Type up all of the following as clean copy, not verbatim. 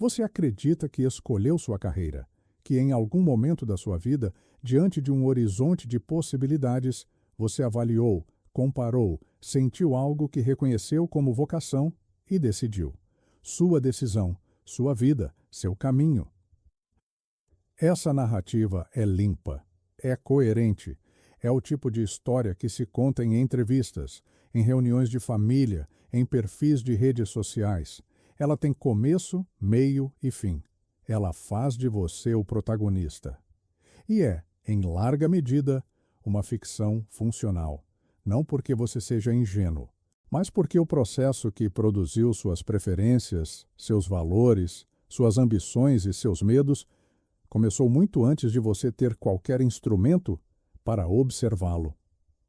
Você acredita que escolheu sua carreira, que em algum momento da sua vida, diante de um horizonte de possibilidades, você avaliou, comparou, sentiu algo que reconheceu como vocação e decidiu. Sua decisão, sua vida, seu caminho. Essa narrativa é limpa, é coerente, é o tipo de história que se conta em entrevistas, em reuniões de família, em perfis de redes sociais. Ela tem começo, meio e fim. Ela faz de você o protagonista. E é, em larga medida, uma ficção funcional. Não porque você seja ingênuo, mas porque o processo que produziu suas preferências, seus valores, suas ambições e seus medos começou muito antes de você ter qualquer instrumento para observá-lo.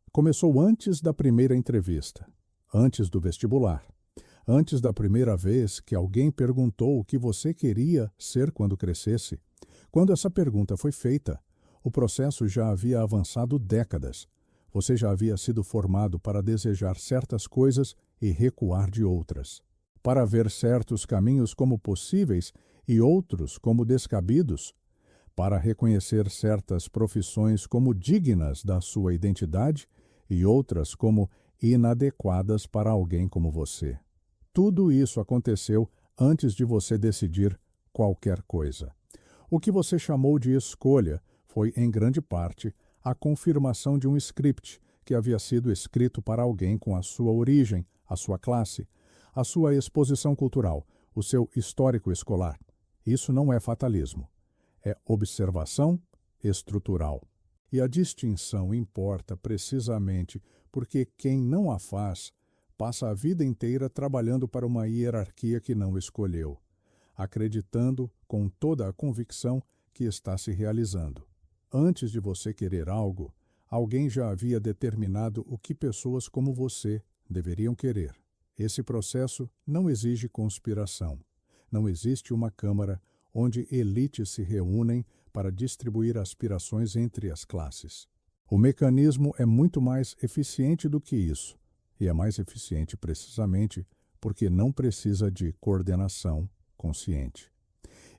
Começou antes da primeira entrevista, antes do vestibular, antes da primeira vez que alguém perguntou o que você queria ser quando crescesse. Quando essa pergunta foi feita, o processo já havia avançado décadas. Você já havia sido formado para desejar certas coisas e recuar de outras, para ver certos caminhos como possíveis e outros como descabidos, para reconhecer certas profissões como dignas da sua identidade e outras como inadequadas para alguém como você. Tudo isso aconteceu antes de você decidir qualquer coisa. O que você chamou de escolha foi, em grande parte, a confirmação de um script que havia sido escrito para alguém com a sua origem, a sua classe, a sua exposição cultural, o seu histórico escolar. Isso não é fatalismo. É observação estrutural. E a distinção importa precisamente porque quem não a faz passa a vida inteira trabalhando para uma hierarquia que não escolheu, acreditando com toda a convicção que está se realizando. Antes de você querer algo, alguém já havia determinado o que pessoas como você deveriam querer. Esse processo não exige conspiração. Não existe uma câmara onde elites se reúnem para distribuir aspirações entre as classes. O mecanismo é muito mais eficiente do que isso, e é mais eficiente precisamente porque não precisa de coordenação consciente.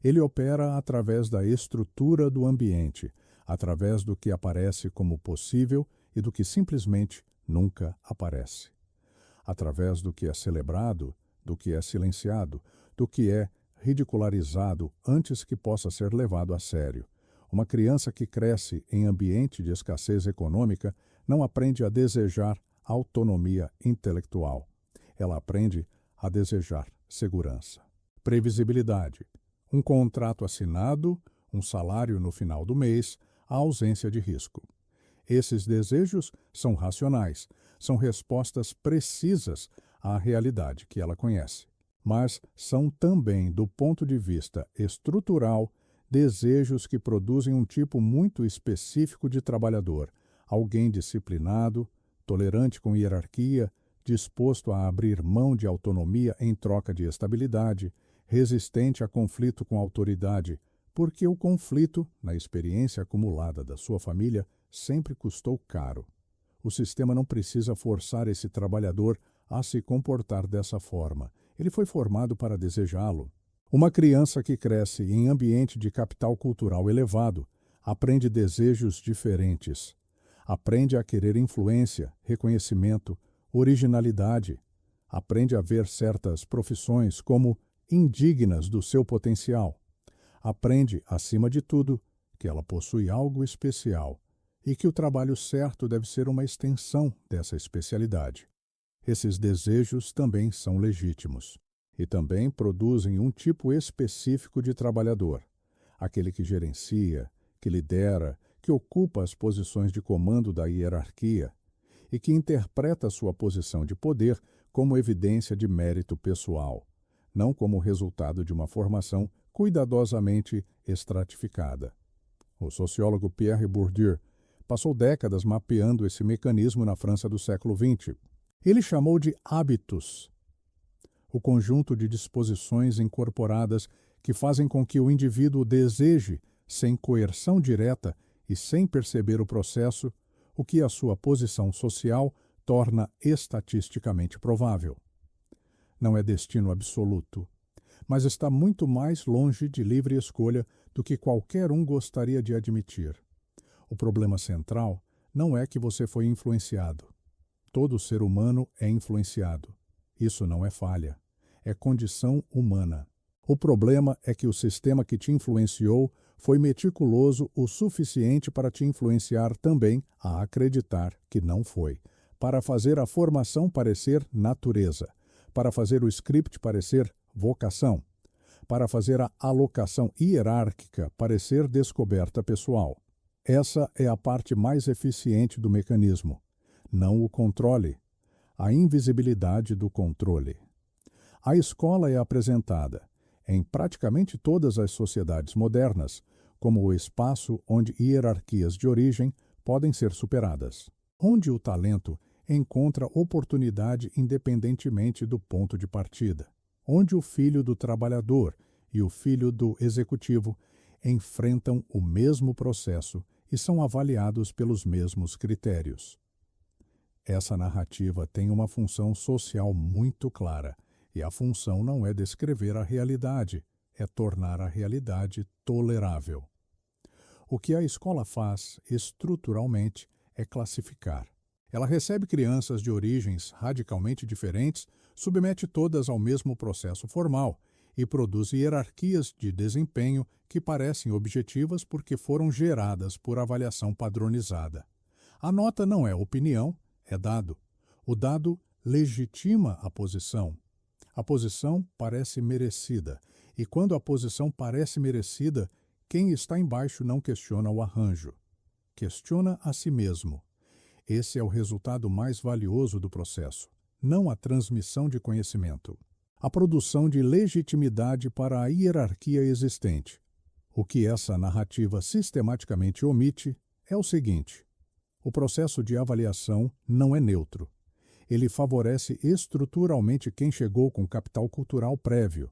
Ele opera através da estrutura do ambiente, através do que aparece como possível e do que simplesmente nunca aparece. Através do que é celebrado, do que é silenciado, do que é ridicularizado antes que possa ser levado a sério. Uma criança que cresce em ambiente de escassez econômica não aprende a desejar autonomia intelectual. Ela aprende a desejar segurança, previsibilidade, um contrato assinado, um salário no final do mês, a ausência de risco. Esses desejos são racionais, são respostas precisas à realidade que ela conhece, mas são também, do ponto de vista estrutural, desejos que produzem um tipo muito específico de trabalhador, alguém disciplinado, tolerante com hierarquia, disposto a abrir mão de autonomia em troca de estabilidade, resistente a conflito com autoridade, porque o conflito, na experiência acumulada da sua família, sempre custou caro. O sistema não precisa forçar esse trabalhador a se comportar dessa forma. Ele foi formado para desejá-lo. Uma criança que cresce em ambiente de capital cultural elevado aprende desejos diferentes. Aprende a querer influência, reconhecimento, originalidade. Aprende a ver certas profissões como indignas do seu potencial. Aprende, acima de tudo, que ela possui algo especial e que o trabalho certo deve ser uma extensão dessa especialidade. Esses desejos também são legítimos e também produzem um tipo específico de trabalhador, aquele que gerencia, que lidera, que ocupa as posições de comando da hierarquia e que interpreta sua posição de poder como evidência de mérito pessoal, não como resultado de uma formação cuidadosamente estratificada. O sociólogo Pierre Bourdieu passou décadas mapeando esse mecanismo na França do século XX. Ele chamou de hábitos o conjunto de disposições incorporadas que fazem com que o indivíduo deseje, sem coerção direta e sem perceber o processo, o que a sua posição social torna estatisticamente provável. Não é destino absoluto, mas está muito mais longe de livre escolha do que qualquer um gostaria de admitir. O problema central não é que você foi influenciado. Todo ser humano é influenciado. Isso não é falha. É condição humana. O problema é que o sistema que te influenciou foi meticuloso o suficiente para te influenciar também a acreditar que não foi, para fazer a formação parecer natureza, para fazer o script parecer vocação, para fazer a alocação hierárquica parecer descoberta pessoal. Essa é a parte mais eficiente do mecanismo, não o controle, a invisibilidade do controle. A escola é apresentada, em praticamente todas as sociedades modernas, como o espaço onde hierarquias de origem podem ser superadas, onde o talento encontra oportunidade independentemente do ponto de partida, onde o filho do trabalhador e o filho do executivo enfrentam o mesmo processo e são avaliados pelos mesmos critérios. Essa narrativa tem uma função social muito clara, e a função não é descrever a realidade, é tornar a realidade tolerável. O que a escola faz, estruturalmente, é classificar. Ela recebe crianças de origens radicalmente diferentes, submete todas ao mesmo processo formal e produz hierarquias de desempenho que parecem objetivas porque foram geradas por avaliação padronizada. A nota não é opinião, é dado. O dado legitima a posição. A posição parece merecida, e quando a posição parece merecida, quem está embaixo não questiona o arranjo. Questiona a si mesmo. Esse é o resultado mais valioso do processo, não a transmissão de conhecimento. A produção de legitimidade para a hierarquia existente. O que essa narrativa sistematicamente omite é o seguinte: o processo de avaliação não é neutro. Ele favorece estruturalmente quem chegou com capital cultural prévio,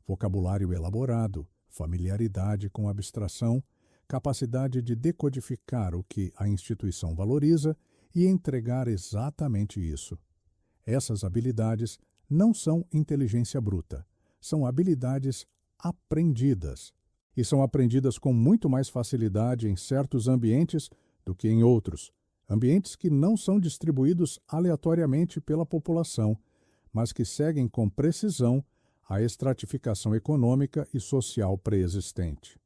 vocabulário elaborado, familiaridade com abstração, capacidade de decodificar o que a instituição valoriza e entregar exatamente isso. Essas habilidades não são inteligência bruta, são habilidades aprendidas, e são aprendidas com muito mais facilidade em certos ambientes do que em outros, ambientes que não são distribuídos aleatoriamente pela população, mas que seguem com precisão a estratificação econômica e social pré-existente.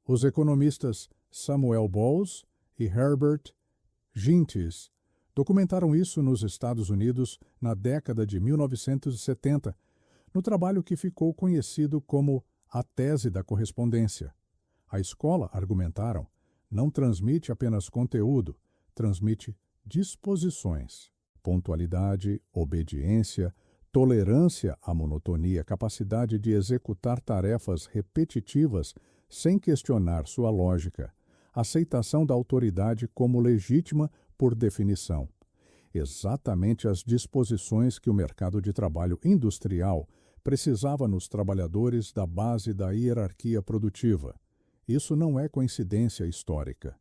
Os economistas Samuel Bowles e Herbert Gintis documentaram isso nos Estados Unidos na década de 1970, no trabalho que ficou conhecido como a tese da correspondência. A escola, argumentaram, não transmite apenas conteúdo, transmite disposições, pontualidade, obediência, tolerância à monotonia, capacidade de executar tarefas repetitivas sem questionar sua lógica, aceitação da autoridade como legítima por definição. Exatamente as disposições que o mercado de trabalho industrial precisava nos trabalhadores da base da hierarquia produtiva. Isso não é coincidência histórica.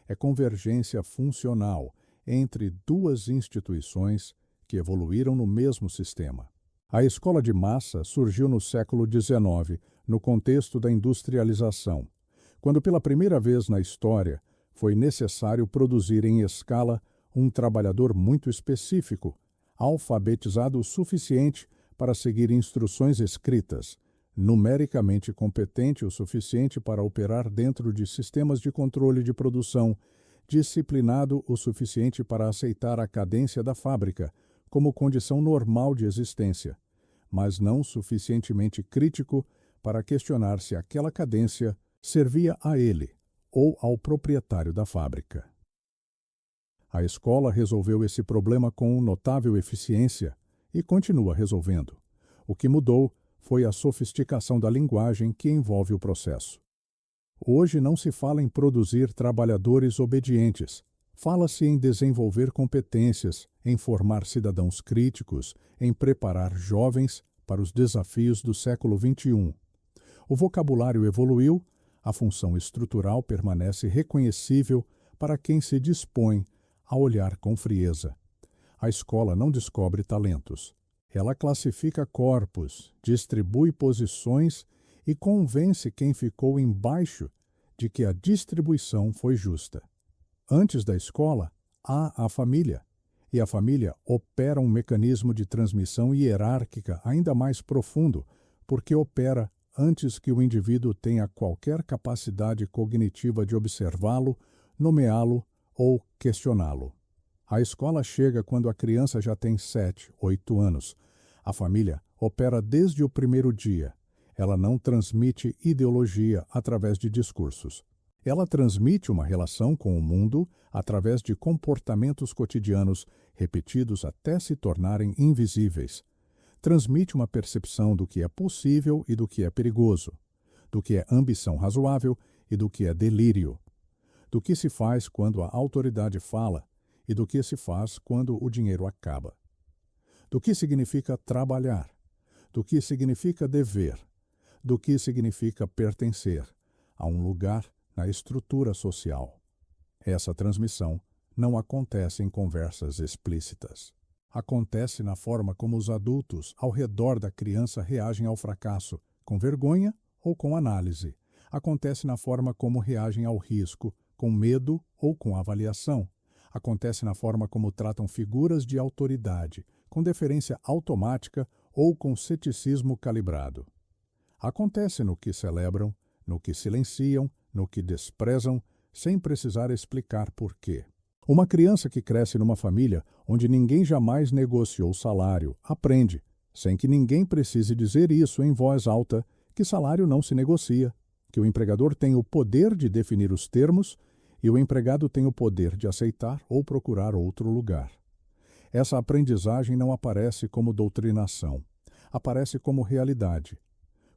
É convergência funcional entre duas instituições que evoluíram no mesmo sistema. A escola de massa surgiu no século XIX, no contexto da industrialização, quando pela primeira vez na história foi necessário produzir em escala um trabalhador muito específico, alfabetizado o suficiente para seguir instruções escritas, numericamente competente o suficiente para operar dentro de sistemas de controle de produção, disciplinado o suficiente para aceitar a cadência da fábrica como condição normal de existência, mas não suficientemente crítico para questionar se aquela cadência servia a ele ou ao proprietário da fábrica. A escola resolveu esse problema com notável eficiência e continua resolvendo. O que mudou foi a sofisticação da linguagem que envolve o processo. Hoje não se fala em produzir trabalhadores obedientes. Fala-se em desenvolver competências, em formar cidadãos críticos, em preparar jovens para os desafios do século XXI. O vocabulário evoluiu, a função estrutural permanece reconhecível para quem se dispõe a olhar com frieza. A escola não descobre talentos. Ela classifica corpos, distribui posições e convence quem ficou embaixo de que a distribuição foi justa. Antes da escola, há a família, e a família opera um mecanismo de transmissão hierárquica ainda mais profundo, porque opera antes que o indivíduo tenha qualquer capacidade cognitiva de observá-lo, nomeá-lo ou questioná-lo. A escola chega quando a criança já tem 7, 8 anos. A família opera desde o primeiro dia. Ela não transmite ideologia através de discursos. Ela transmite uma relação com o mundo através de comportamentos cotidianos repetidos até se tornarem invisíveis. Transmite uma percepção do que é possível e do que é perigoso, do que é ambição razoável e do que é delírio, do que se faz quando a autoridade fala e do que se faz quando o dinheiro acaba, do que significa trabalhar, do que significa dever, do que significa pertencer a um lugar na estrutura social. Essa transmissão não acontece em conversas explícitas. Acontece na forma como os adultos ao redor da criança reagem ao fracasso, com vergonha ou com análise. Acontece na forma como reagem ao risco, com medo ou com avaliação. Acontece na forma como tratam figuras de autoridade, com deferência automática ou com ceticismo calibrado. Acontece no que celebram, no que silenciam, no que desprezam, sem precisar explicar por quê. Uma criança que cresce numa família onde ninguém jamais negociou salário aprende, sem que ninguém precise dizer isso em voz alta, que salário não se negocia, que o empregador tem o poder de definir os termos e o empregado tem o poder de aceitar ou procurar outro lugar. Essa aprendizagem não aparece como doutrinação, aparece como realidade,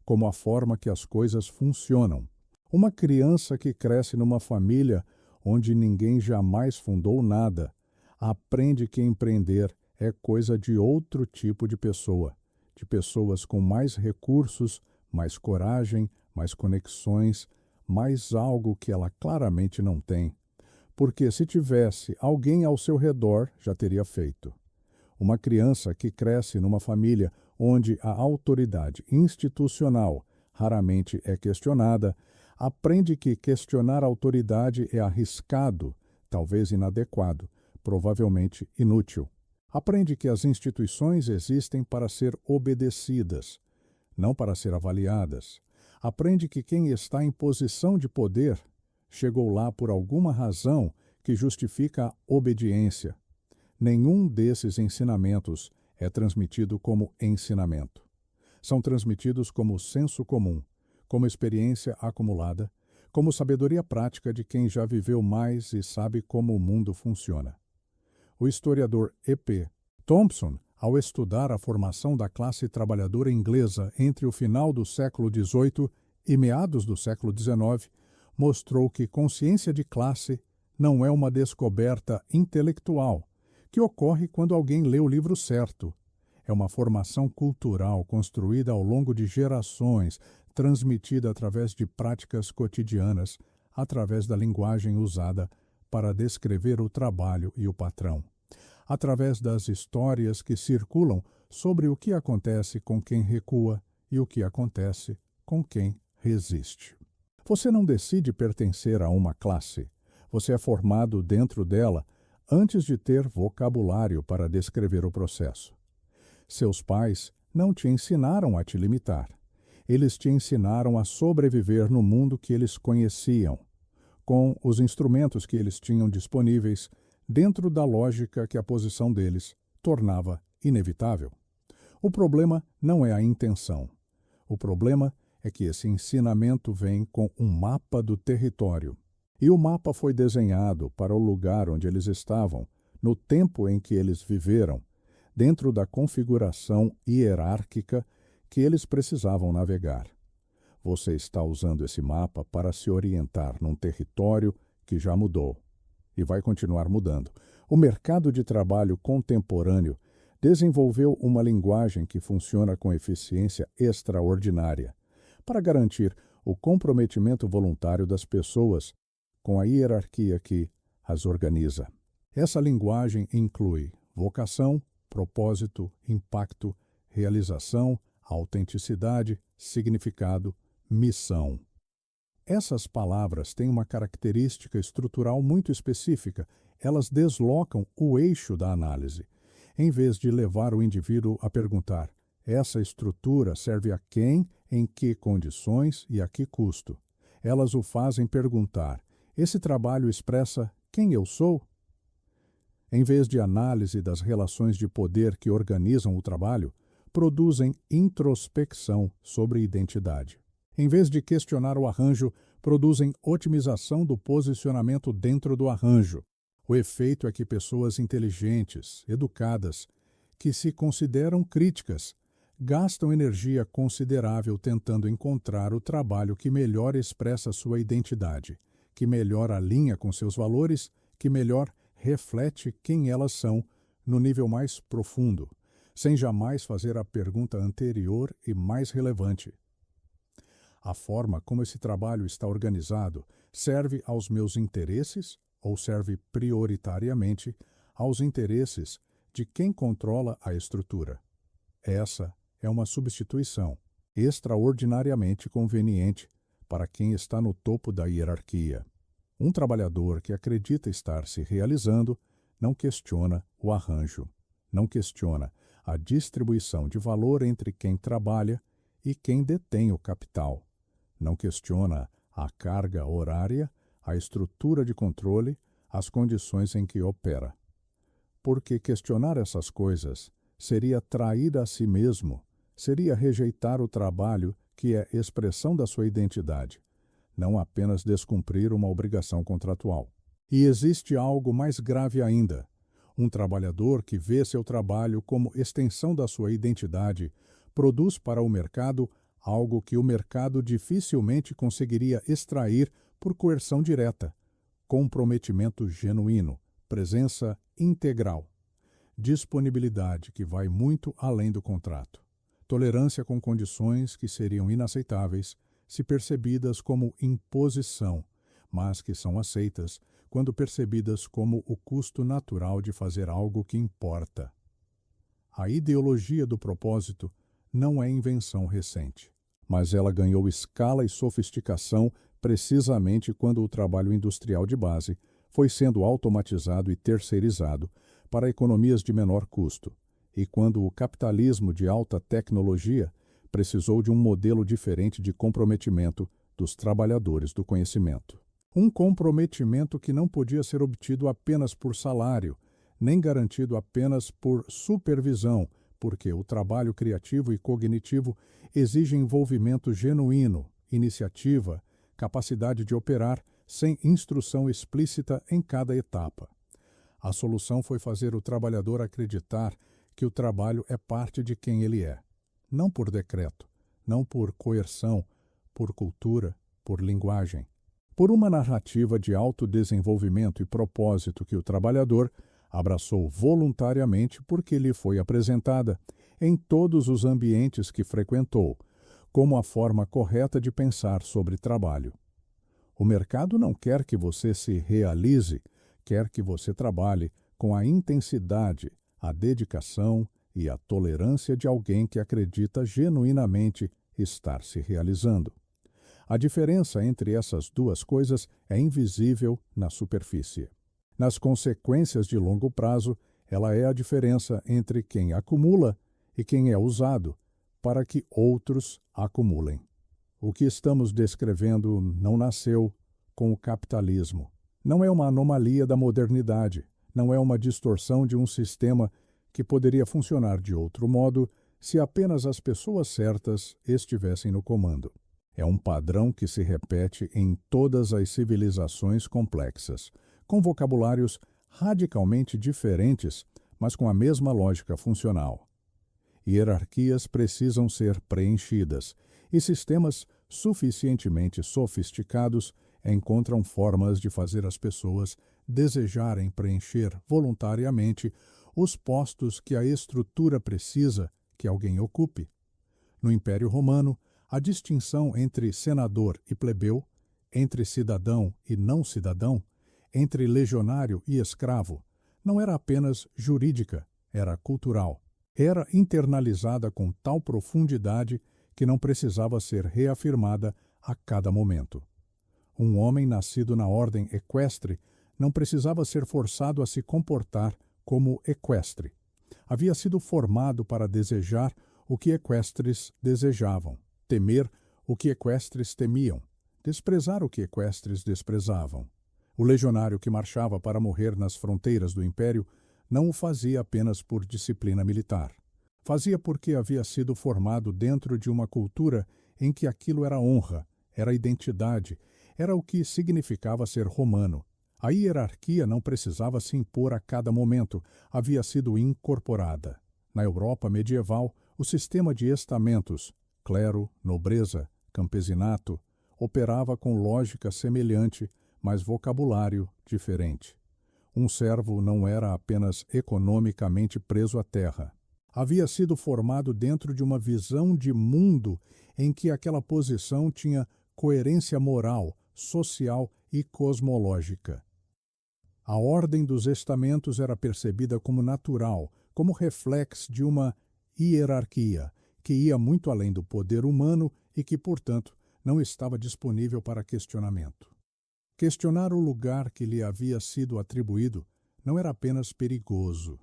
como a forma que as coisas funcionam. Uma criança que cresce numa família onde ninguém jamais fundou nada, aprende que empreender é coisa de outro tipo de pessoa, de pessoas com mais recursos, mais coragem, mais conexões, mais algo que ela claramente não tem. Porque se tivesse alguém ao seu redor, já teria feito. Uma criança que cresce numa família onde a autoridade institucional raramente é questionada, aprende que questionar a autoridade é arriscado, talvez inadequado, provavelmente inútil. Aprende que as instituições existem para ser obedecidas, não para ser avaliadas. Aprende que quem está em posição de poder chegou lá por alguma razão que justifica a obediência. Nenhum desses ensinamentos é transmitido como ensinamento. São transmitidos como senso comum, como experiência acumulada, como sabedoria prática de quem já viveu mais e sabe como o mundo funciona. O historiador E.P. Thompson, ao estudar a formação da classe trabalhadora inglesa entre o final do século XVIII e meados do século XIX, mostrou que consciência de classe não é uma descoberta intelectual, que ocorre quando alguém lê o livro certo. É uma formação cultural construída ao longo de gerações, transmitida através de práticas cotidianas, através da linguagem usada para descrever o trabalho e o patrão, através das histórias que circulam sobre o que acontece com quem recua e o que acontece com quem resiste. Você não decide pertencer a uma classe. Você é formado dentro dela antes de ter vocabulário para descrever o processo. Seus pais não te ensinaram a te limitar. Eles te ensinaram a sobreviver no mundo que eles conheciam, com os instrumentos que eles tinham disponíveis, dentro da lógica que a posição deles tornava inevitável. O problema não é a intenção. O problema é que esse ensinamento vem com um mapa do território. E o mapa foi desenhado para o lugar onde eles estavam, no tempo em que eles viveram, dentro da configuração hierárquica que eles precisavam navegar. Você está usando esse mapa para se orientar num território que já mudou e vai continuar mudando. O mercado de trabalho contemporâneo desenvolveu uma linguagem que funciona com eficiência extraordinária para garantir o comprometimento voluntário das pessoas com a hierarquia que as organiza. Essa linguagem inclui vocação, propósito, impacto, realização, autenticidade, significado, missão. Essas palavras têm uma característica estrutural muito específica. Elas deslocam o eixo da análise. Em vez de levar o indivíduo a perguntar: essa estrutura serve a quem, em que condições e a que custo? Elas o fazem perguntar: esse trabalho expressa quem eu sou? Em vez de análise das relações de poder que organizam o trabalho, produzem introspecção sobre identidade. Em vez de questionar o arranjo, produzem otimização do posicionamento dentro do arranjo. O efeito é que pessoas inteligentes, educadas, que se consideram críticas, gastam energia considerável tentando encontrar o trabalho que melhor expressa sua identidade, que melhor alinha com seus valores, que melhor reflete quem elas são no nível mais profundo, sem jamais fazer a pergunta anterior e mais relevante. A forma como esse trabalho está organizado serve aos meus interesses ou serve prioritariamente aos interesses de quem controla a estrutura? Essa é uma substituição extraordinariamente conveniente para quem está no topo da hierarquia. Um trabalhador que acredita estar se realizando não questiona o arranjo, não questiona a distribuição de valor entre quem trabalha e quem detém o capital. Não questiona a carga horária, a estrutura de controle, as condições em que opera. Porque questionar essas coisas seria trair a si mesmo, seria rejeitar o trabalho que é expressão da sua identidade, não apenas descumprir uma obrigação contratual. E existe algo mais grave ainda. Um trabalhador que vê seu trabalho como extensão da sua identidade produz para o mercado algo que o mercado dificilmente conseguiria extrair por coerção direta: comprometimento genuíno, presença integral, disponibilidade que vai muito além do contrato, tolerância com condições que seriam inaceitáveis se percebidas como imposição, mas que são aceitas quando percebidas como o custo natural de fazer algo que importa. A ideologia do propósito não é invenção recente, mas ela ganhou escala e sofisticação precisamente quando o trabalho industrial de base foi sendo automatizado e terceirizado para economias de menor custo, e quando o capitalismo de alta tecnologia precisou de um modelo diferente de comprometimento dos trabalhadores do conhecimento. Um comprometimento que não podia ser obtido apenas por salário, nem garantido apenas por supervisão, porque o trabalho criativo e cognitivo exige envolvimento genuíno, iniciativa, capacidade de operar sem instrução explícita em cada etapa. A solução foi fazer o trabalhador acreditar que o trabalho é parte de quem ele é, não por decreto, não por coerção, por cultura, por linguagem. Por uma narrativa de autodesenvolvimento e propósito que o trabalhador abraçou voluntariamente porque lhe foi apresentada, em todos os ambientes que frequentou, como a forma correta de pensar sobre trabalho. O mercado não quer que você se realize, quer que você trabalhe com a intensidade, a dedicação e a tolerância de alguém que acredita genuinamente estar se realizando. A diferença entre essas duas coisas é invisível na superfície. Nas consequências de longo prazo, ela é a diferença entre quem acumula e quem é usado para que outros acumulem. O que estamos descrevendo não nasceu com o capitalismo. Não é uma anomalia da modernidade, não é uma distorção de um sistema que poderia funcionar de outro modo se apenas as pessoas certas estivessem no comando. É um padrão que se repete em todas as civilizações complexas, com vocabulários radicalmente diferentes, mas com a mesma lógica funcional. Hierarquias precisam ser preenchidas, e sistemas suficientemente sofisticados encontram formas de fazer as pessoas desejarem preencher voluntariamente os postos que a estrutura precisa que alguém ocupe. No Império Romano, a distinção entre senador e plebeu, entre cidadão e não cidadão, entre legionário e escravo, não era apenas jurídica, era cultural. Era internalizada com tal profundidade que não precisava ser reafirmada a cada momento. Um homem nascido na ordem equestre não precisava ser forçado a se comportar como equestre. Havia sido formado para desejar o que equestres desejavam, temer o que equestres temiam, desprezar o que equestres desprezavam. O legionário que marchava para morrer nas fronteiras do império não o fazia apenas por disciplina militar. Fazia porque havia sido formado dentro de uma cultura em que aquilo era honra, era identidade, era o que significava ser romano. A hierarquia não precisava se impor a cada momento, havia sido incorporada. Na Europa medieval, o sistema de estamentos, clero, nobreza, campesinato, operava com lógica semelhante, mas vocabulário diferente. Um servo não era apenas economicamente preso à terra. Havia sido formado dentro de uma visão de mundo em que aquela posição tinha coerência moral, social e cosmológica. A ordem dos estamentos era percebida como natural, como reflexo de uma hierarquia que ia muito além do poder humano e que, portanto, não estava disponível para questionamento. Questionar o lugar que lhe havia sido atribuído não era apenas perigoso.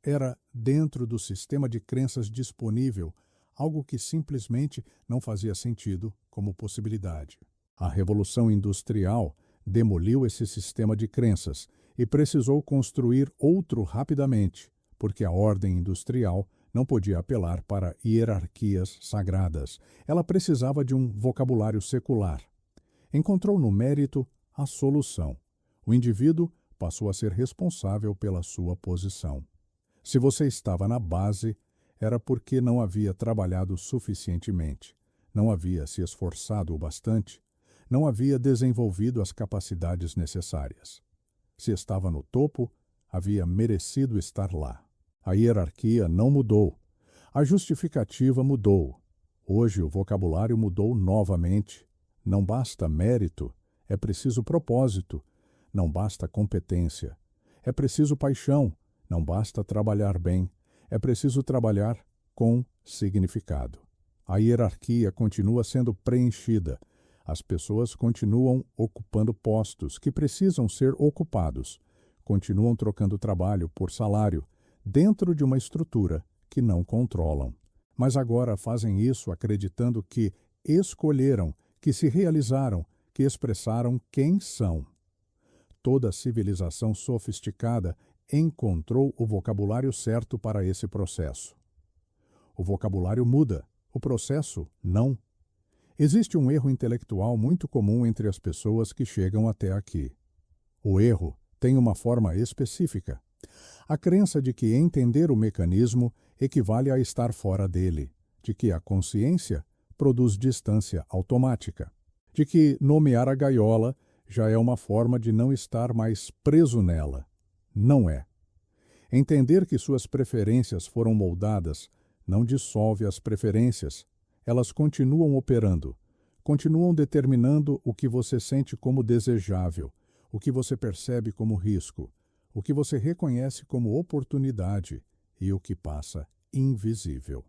Era, dentro do sistema de crenças disponível, algo que simplesmente não fazia sentido como possibilidade. A Revolução Industrial demoliu esse sistema de crenças e precisou construir outro rapidamente, porque a ordem industrial não podia apelar para hierarquias sagradas. Ela precisava de um vocabulário secular. Encontrou no mérito a solução. O indivíduo passou a ser responsável pela sua posição. Se você estava na base, era porque não havia trabalhado suficientemente, não havia se esforçado o bastante, não havia desenvolvido as capacidades necessárias. Se estava no topo, havia merecido estar lá. A hierarquia não mudou. A justificativa mudou. Hoje o vocabulário mudou novamente. Não basta mérito, é preciso propósito. Não basta competência, é preciso paixão. Não basta trabalhar bem, é preciso trabalhar com significado. A hierarquia continua sendo preenchida. As pessoas continuam ocupando postos que precisam ser ocupados. Continuam trocando trabalho por salário dentro de uma estrutura que não controlam. Mas agora fazem isso acreditando que escolheram, que se realizaram, que expressaram quem são. Toda civilização sofisticada encontrou o vocabulário certo para esse processo. O vocabulário muda, o processo não. Existe um erro intelectual muito comum entre as pessoas que chegam até aqui. O erro tem uma forma específica. A crença de que entender o mecanismo equivale a estar fora dele, de que a consciência produz distância automática, de que nomear a gaiola já é uma forma de não estar mais preso nela. Não é. Entender que suas preferências foram moldadas não dissolve as preferências. Elas continuam operando, continuam determinando o que você sente como desejável, o que você percebe como risco, o que você reconhece como oportunidade e o que passa invisível.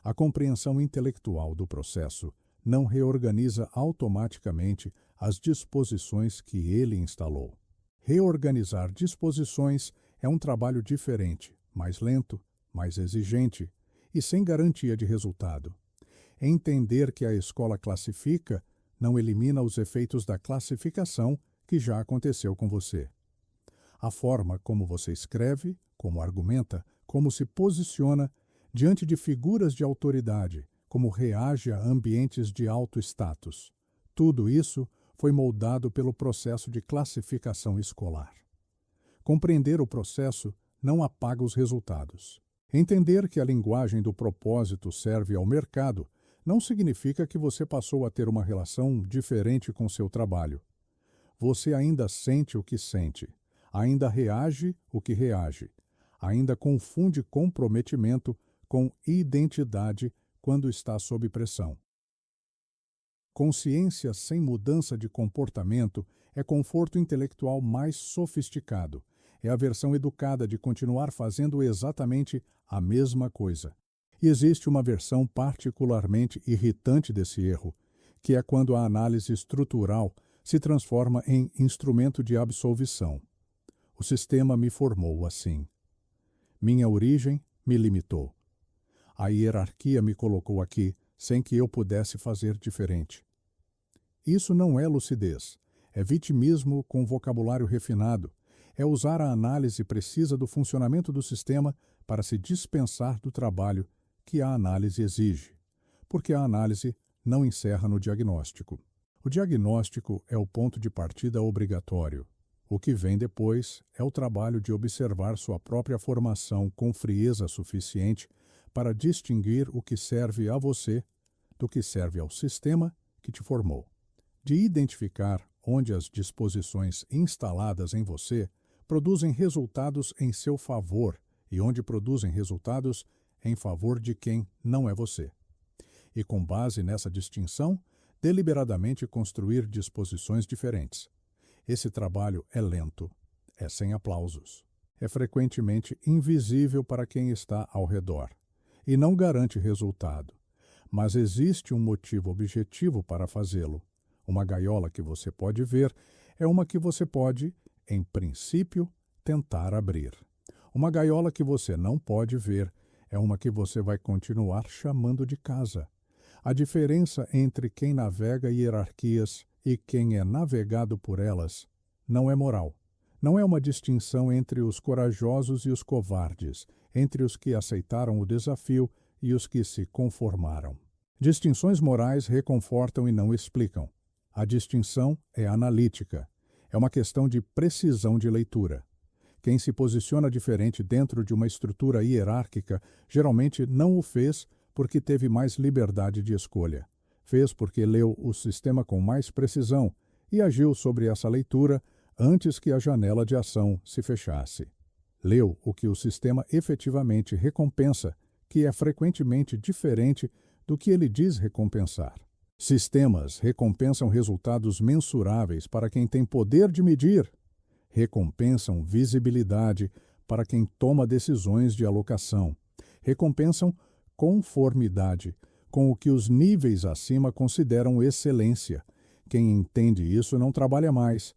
A compreensão intelectual do processo não reorganiza automaticamente as disposições que ele instalou. Reorganizar disposições é um trabalho diferente, mais lento, mais exigente e sem garantia de resultado. Entender que a escola classifica não elimina os efeitos da classificação que já aconteceu com você. A forma como você escreve, como argumenta, como se posiciona diante de figuras de autoridade, como reage a ambientes de alto status. Tudo isso foi moldado pelo processo de classificação escolar. Compreender o processo não apaga os resultados. Entender que a linguagem do propósito serve ao mercado não significa que você passou a ter uma relação diferente com seu trabalho. Você ainda sente o que sente, ainda reage o que reage, ainda confunde comprometimento com identidade quando está sob pressão. Consciência sem mudança de comportamento é conforto intelectual mais sofisticado. É a versão educada de continuar fazendo exatamente a mesma coisa. E existe uma versão particularmente irritante desse erro, que é quando a análise estrutural se transforma em instrumento de absolvição. O sistema me formou assim. Minha origem me limitou. A hierarquia me colocou aqui sem que eu pudesse fazer diferente. Isso não é lucidez. É vitimismo com vocabulário refinado. É usar a análise precisa do funcionamento do sistema para se dispensar do trabalho que a análise exige. Porque a análise não encerra no diagnóstico. O diagnóstico é o ponto de partida obrigatório. O que vem depois é o trabalho de observar sua própria formação com frieza suficiente para distinguir o que serve a você do que serve ao sistema que te formou. De identificar onde as disposições instaladas em você produzem resultados em seu favor e onde produzem resultados em favor de quem não é você. E com base nessa distinção, deliberadamente construir disposições diferentes. Esse trabalho é lento, é sem aplausos, é frequentemente invisível para quem está ao redor e não garante resultado. Mas existe um motivo objetivo para fazê-lo. Uma gaiola que você pode ver é uma que você pode, em princípio, tentar abrir. Uma gaiola que você não pode ver é uma que você vai continuar chamando de casa. A diferença entre quem navega hierarquias e quem é navegado por elas não é moral. Não é uma distinção entre os corajosos e os covardes, entre os que aceitaram o desafio e os que se conformaram. Distinções morais reconfortam e não explicam. A distinção é analítica. É uma questão de precisão de leitura. Quem se posiciona diferente dentro de uma estrutura hierárquica geralmente não o fez porque teve mais liberdade de escolha. Fez porque leu o sistema com mais precisão e agiu sobre essa leitura antes que a janela de ação se fechasse. Leu o que o sistema efetivamente recompensa, que é frequentemente diferente do que ele diz recompensar. Sistemas recompensam resultados mensuráveis para quem tem poder de medir. Recompensam visibilidade para quem toma decisões de alocação. Recompensam conformidade com o que os níveis acima consideram excelência. Quem entende isso não trabalha mais.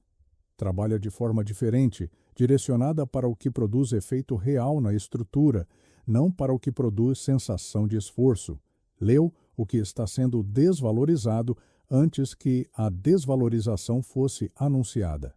Trabalha de forma diferente, direcionada para o que produz efeito real na estrutura, não para o que produz sensação de esforço. Leu o que está sendo desvalorizado antes que a desvalorização fosse anunciada.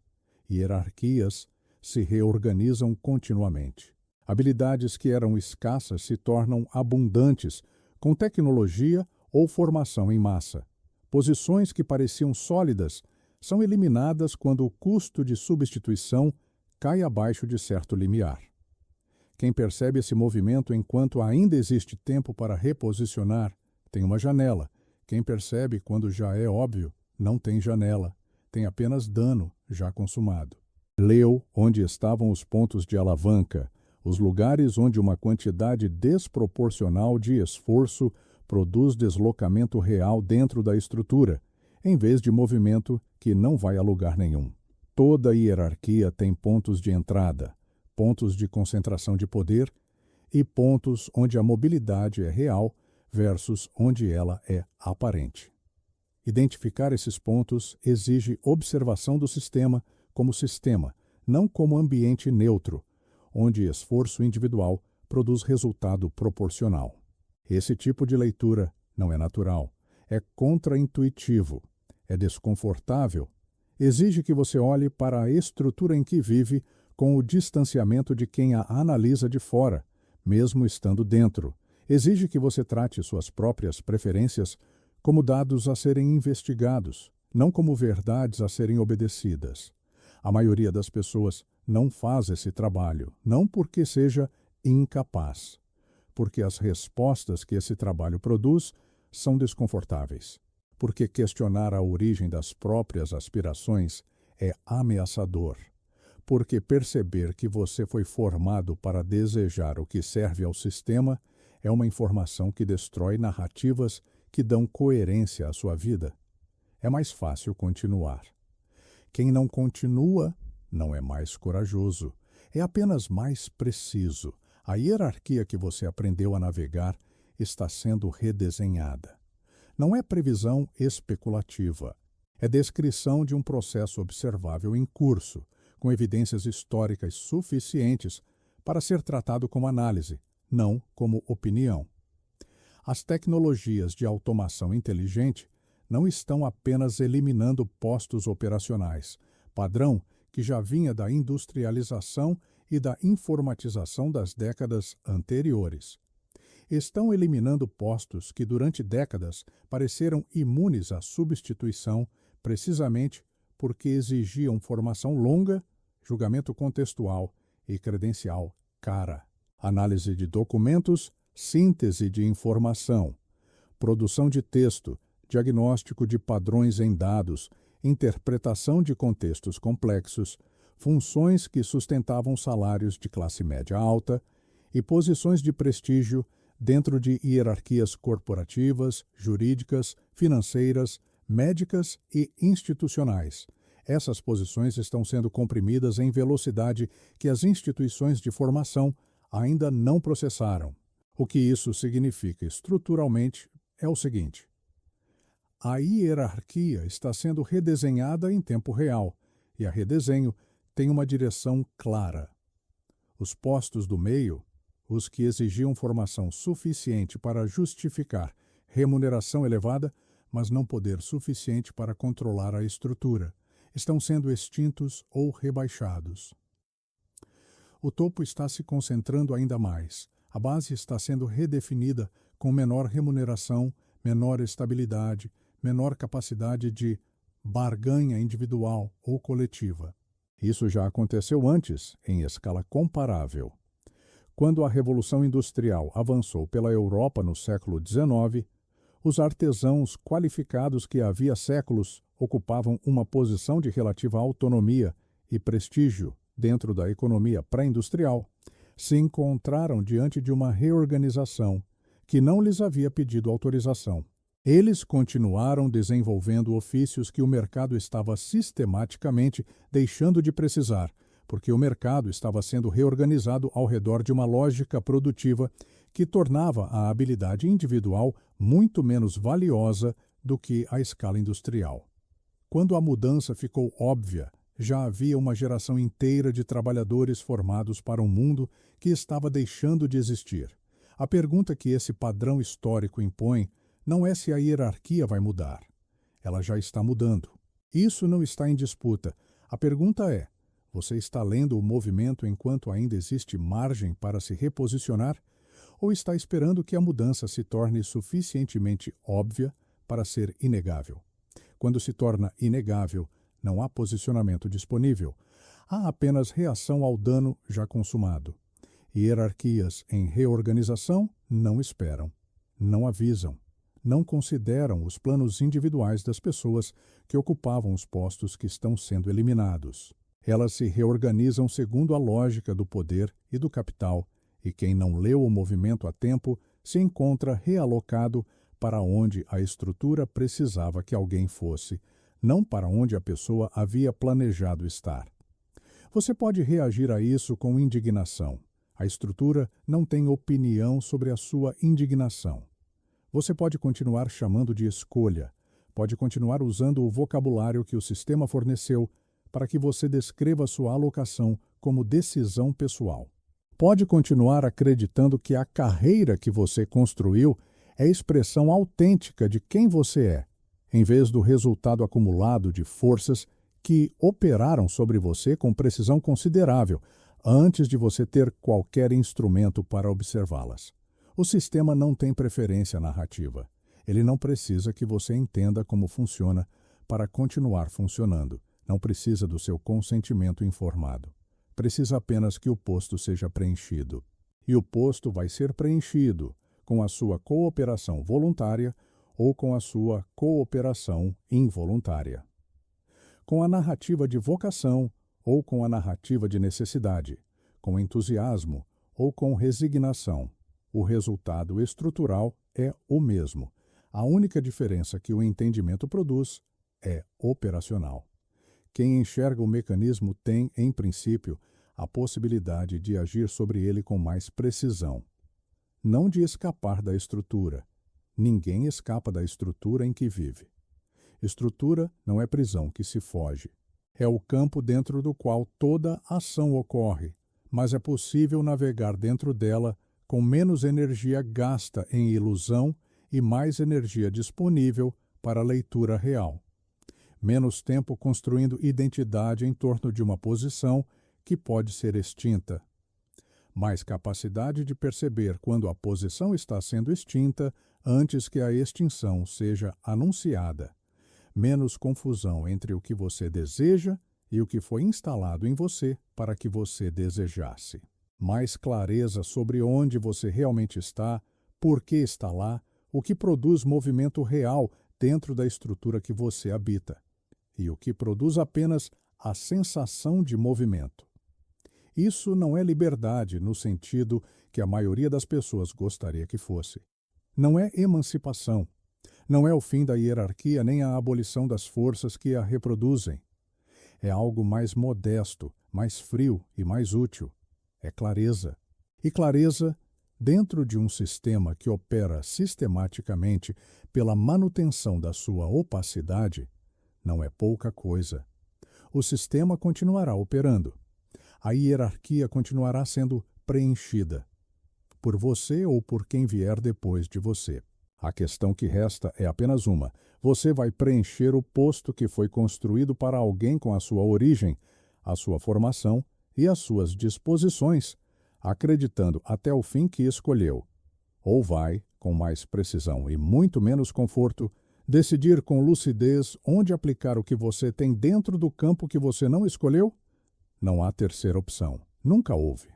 Hierarquias se reorganizam continuamente. Habilidades que eram escassas se tornam abundantes com tecnologia ou formação em massa. Posições que pareciam sólidas são eliminadas quando o custo de substituição cai abaixo de certo limiar. Quem percebe esse movimento enquanto ainda existe tempo para reposicionar, tem uma janela. Quem percebe quando já é óbvio, não tem janela. Tem apenas dano já consumado. Leu onde estavam os pontos de alavanca, os lugares onde uma quantidade desproporcional de esforço produz deslocamento real dentro da estrutura, em vez de movimento que não vai a lugar nenhum. Toda hierarquia tem pontos de entrada, pontos de concentração de poder e pontos onde a mobilidade é real versus onde ela é aparente. Identificar esses pontos exige observação do sistema, não como ambiente neutro, onde esforço individual produz resultado proporcional. Esse tipo de leitura não é natural, é contraintuitivo, é desconfortável, exige que você olhe para a estrutura em que vive com o distanciamento de quem a analisa de fora, mesmo estando dentro. Exige que você trate suas próprias preferências como dados a serem investigados, não como verdades a serem obedecidas. A maioria das pessoas não faz esse trabalho, não porque seja incapaz, porque as respostas que esse trabalho produz são desconfortáveis, porque questionar a origem das próprias aspirações é ameaçador, porque perceber que você foi formado para desejar o que serve ao sistema é uma informação que destrói narrativas que dão coerência à sua vida. É mais fácil continuar. Quem não continua não é mais corajoso. É apenas mais preciso. A hierarquia que você aprendeu a navegar está sendo redesenhada. Não é previsão especulativa. É descrição de um processo observável em curso, com evidências históricas suficientes para ser tratado como análise, não como opinião. As tecnologias de automação inteligente não estão apenas eliminando postos operacionais, padrão que já vinha da industrialização e da informatização das décadas anteriores. Estão eliminando postos que durante décadas pareceram imunes à substituição, precisamente porque exigiam formação longa, julgamento contextual e credencial cara, análise de documentos, síntese de informação, produção de texto, diagnóstico de padrões em dados, interpretação de contextos complexos, funções que sustentavam salários de classe média alta e posições de prestígio dentro de hierarquias corporativas, jurídicas, financeiras, médicas e institucionais. Essas posições estão sendo comprimidas em velocidade que as instituições de formação ainda não processaram. O que isso significa estruturalmente é o seguinte: a hierarquia está sendo redesenhada em tempo real, e a redesenho tem uma direção clara. Os postos do meio, os que exigiam formação suficiente para justificar remuneração elevada, mas não poder suficiente para controlar a estrutura, estão sendo extintos ou rebaixados. O topo está se concentrando ainda mais. A base está sendo redefinida com menor remuneração, menor estabilidade, menor capacidade de barganha individual ou coletiva. Isso já aconteceu antes, em escala comparável. Quando a Revolução Industrial avançou pela Europa no século XIX, os artesãos qualificados que havia séculos ocupavam uma posição de relativa autonomia e prestígio dentro da economia pré-industrial, se encontraram diante de uma reorganização que não lhes havia pedido autorização. Eles continuaram desenvolvendo ofícios que o mercado estava sistematicamente deixando de precisar, porque o mercado estava sendo reorganizado ao redor de uma lógica produtiva que tornava a habilidade individual muito menos valiosa do que a escala industrial. Quando a mudança ficou óbvia, já havia uma geração inteira de trabalhadores formados para um mundo que estava deixando de existir. A pergunta que esse padrão histórico impõe não é se a hierarquia vai mudar. Ela já está mudando. Isso não está em disputa. A pergunta é: você está lendo o movimento enquanto ainda existe margem para se reposicionar? Ou está esperando que a mudança se torne suficientemente óbvia para ser inegável? Quando se torna inegável, não há posicionamento disponível. Há apenas reação ao dano já consumado. Hierarquias em reorganização não esperam, não avisam, não consideram os planos individuais das pessoas que ocupavam os postos que estão sendo eliminados. Elas se reorganizam segundo a lógica do poder e do capital, e quem não leu o movimento a tempo se encontra realocado para onde a estrutura precisava que alguém fosse, não para onde a pessoa havia planejado estar. Você pode reagir a isso com indignação. A estrutura não tem opinião sobre a sua indignação. Você pode continuar chamando de escolha, pode continuar usando o vocabulário que o sistema forneceu para que você descreva sua alocação como decisão pessoal. Pode continuar acreditando que a carreira que você construiu é expressão autêntica de quem você é, em vez do resultado acumulado de forças que operaram sobre você com precisão considerável antes de você ter qualquer instrumento para observá-las. O sistema não tem preferência narrativa. Ele não precisa que você entenda como funciona para continuar funcionando. Não precisa do seu consentimento informado. Precisa apenas que o posto seja preenchido. E o posto vai ser preenchido com a sua cooperação voluntária ou com a sua cooperação involuntária. Com a narrativa de vocação ou com a narrativa de necessidade, com entusiasmo ou com resignação. O resultado estrutural é o mesmo. A única diferença que o entendimento produz é operacional. Quem enxerga o mecanismo tem, em princípio, a possibilidade de agir sobre ele com mais precisão. Não de escapar da estrutura. Ninguém escapa da estrutura em que vive. Estrutura não é prisão que se foge. É o campo dentro do qual toda ação ocorre, mas é possível navegar dentro dela com menos energia gasta em ilusão e mais energia disponível para a leitura real. Menos tempo construindo identidade em torno de uma posição que pode ser extinta. Mais capacidade de perceber quando a posição está sendo extinta antes que a extinção seja anunciada. Menos confusão entre o que você deseja e o que foi instalado em você para que você desejasse. Mais clareza sobre onde você realmente está, por que está lá, o que produz movimento real dentro da estrutura que você habita, e o que produz apenas a sensação de movimento. Isso não é liberdade no sentido que a maioria das pessoas gostaria que fosse. Não é emancipação. Não é o fim da hierarquia nem a abolição das forças que a reproduzem. É algo mais modesto, mais frio e mais útil. É clareza. E clareza, dentro de um sistema que opera sistematicamente pela manutenção da sua opacidade, não é pouca coisa. O sistema continuará operando. A hierarquia continuará sendo preenchida, por você ou por quem vier depois de você. A questão que resta é apenas uma. Você vai preencher o posto que foi construído para alguém com a sua origem, a sua formação e as suas disposições, acreditando até o fim que escolheu. Ou vai, com mais precisão e muito menos conforto, decidir com lucidez onde aplicar o que você tem dentro do campo que você não escolheu? Não há terceira opção. Nunca houve.